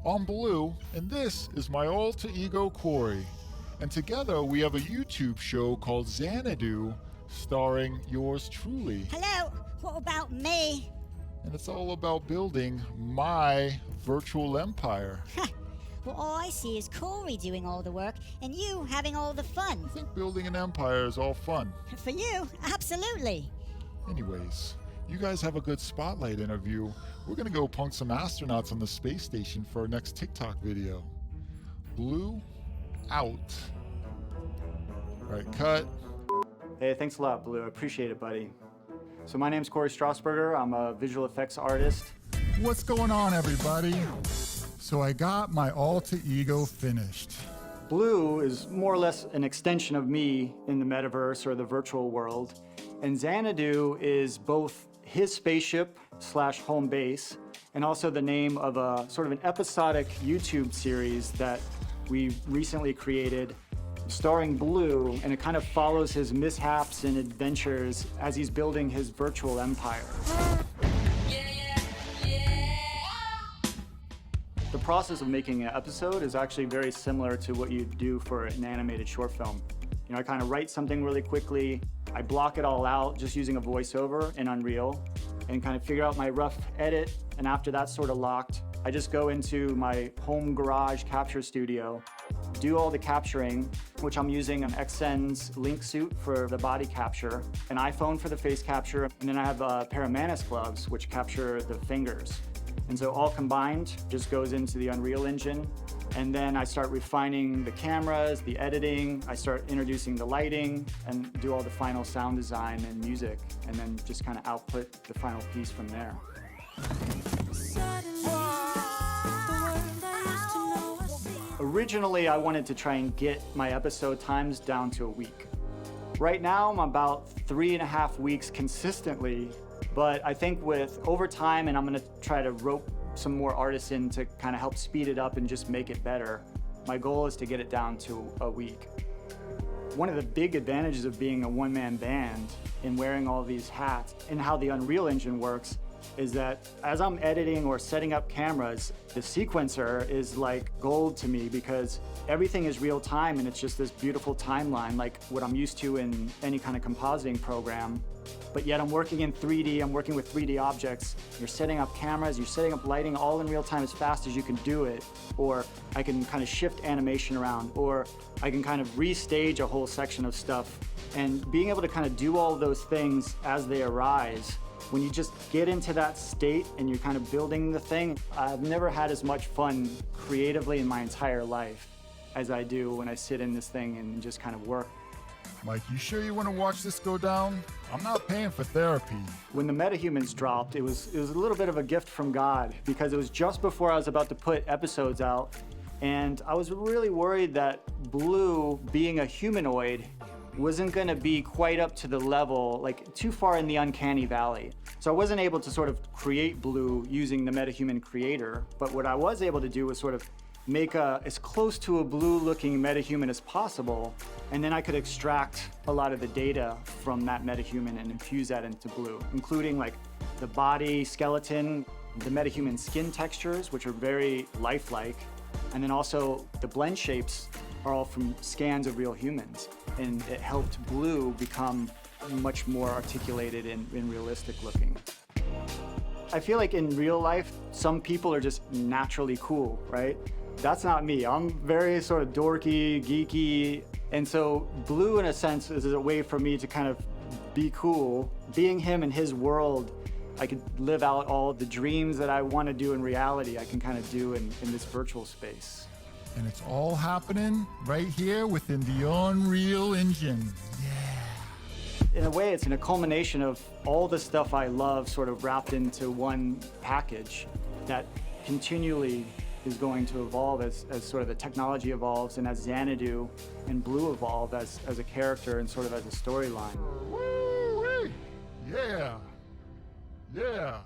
I'm Blue, and this is my alter ego Corey. And together we have a YouTube show called Xanadu, starring yours truly. Hello, what about me? And it's all about building my virtual empire. Well, all I see is Corey doing all the work and you having all the fun. I think building an empire is all fun. For you, absolutely. Anyways, you guys have a good spotlight interview. We're gonna go punk some astronauts on the space station for our next TikTok video. Blue, out. All right, cut. Hey, thanks a lot, Blue. I appreciate it, buddy. So my name's Corey Strasburger. I'm a visual effects artist. What's going on, everybody? So I got my alter ego finished. Blue is more or less an extension of me in the metaverse or the virtual world. And Xanadu is both his spaceship / home base, and also the name of a sort of an episodic YouTube series that we recently created starring Blue, and it kind of follows his mishaps and adventures as he's building his virtual empire. The process of making an episode is actually very similar to what you do for an animated short film. You know, I kind of write something really quickly, I block it all out just using a voiceover in Unreal, and kind of figure out my rough edit, and after that's sort of locked, I just go into my home garage capture studio, do all the capturing, which I'm using an XN's Link suit for the body capture, an iPhone for the face capture, and then I have a pair of Manus gloves, which capture the fingers. And so all combined just goes into the Unreal Engine. And then I start refining the cameras, the editing, I start introducing the lighting, and do all the final sound design and music, and then just kind of output the final piece from there. Originally, I wanted to try and get my episode times down to a week. Right now, I'm about 3.5 weeks consistently, but I think with over time, and I'm gonna try to rope some more artists in to kind of help speed it up and just make it better. My goal is to get it down to a week. One of the big advantages of being a one-man band and wearing all these hats and how the Unreal Engine works is that as I'm editing or setting up cameras, the sequencer is like gold to me because everything is real time and it's just this beautiful timeline like what I'm used to in any kind of compositing program. But yet I'm working in 3D, I'm working with 3D objects. You're setting up cameras, you're setting up lighting all in real time as fast as you can do it. Or I can kind of shift animation around, or I can kind of restage a whole section of stuff. And being able to kind of do all those things as they arise, when you just get into that state and you're kind of building the thing, I've never had as much fun creatively in my entire life as I do when I sit in this thing and just kind of work. Mike, you sure you want to watch this go down? I'm not paying for therapy. When the metahumans dropped, it was a little bit of a gift from God because it was just before I was about to put episodes out. And I was really worried that Blue, being a humanoid, wasn't going to be quite up to the level, like too far in the uncanny valley. So I wasn't able to sort of create Blue using the metahuman creator, but what I was able to do was sort of make as close to a blue-looking metahuman as possible, and then I could extract a lot of the data from that metahuman and infuse that into Blue, including like the body skeleton, the metahuman skin textures, which are very lifelike, and then also the blend shapes are all from scans of real humans, and it helped Blue become much more articulated and realistic looking. I feel like in real life, some people are just naturally cool, right? That's not me. I'm very sort of dorky, geeky, and so Blue, in a sense, is a way for me to kind of be cool. Being him in his world, I could live out all the dreams that I want to do in reality, I can kind of do in this virtual space. And it's all happening right here within the Unreal Engine. Yeah. In a way, it's a culmination of all the stuff I love sort of wrapped into one package that continually is going to evolve as sort of the technology evolves and as Xanadu and Blue evolve as a character and sort of as a storyline. Woo-wee. Yeah. Yeah.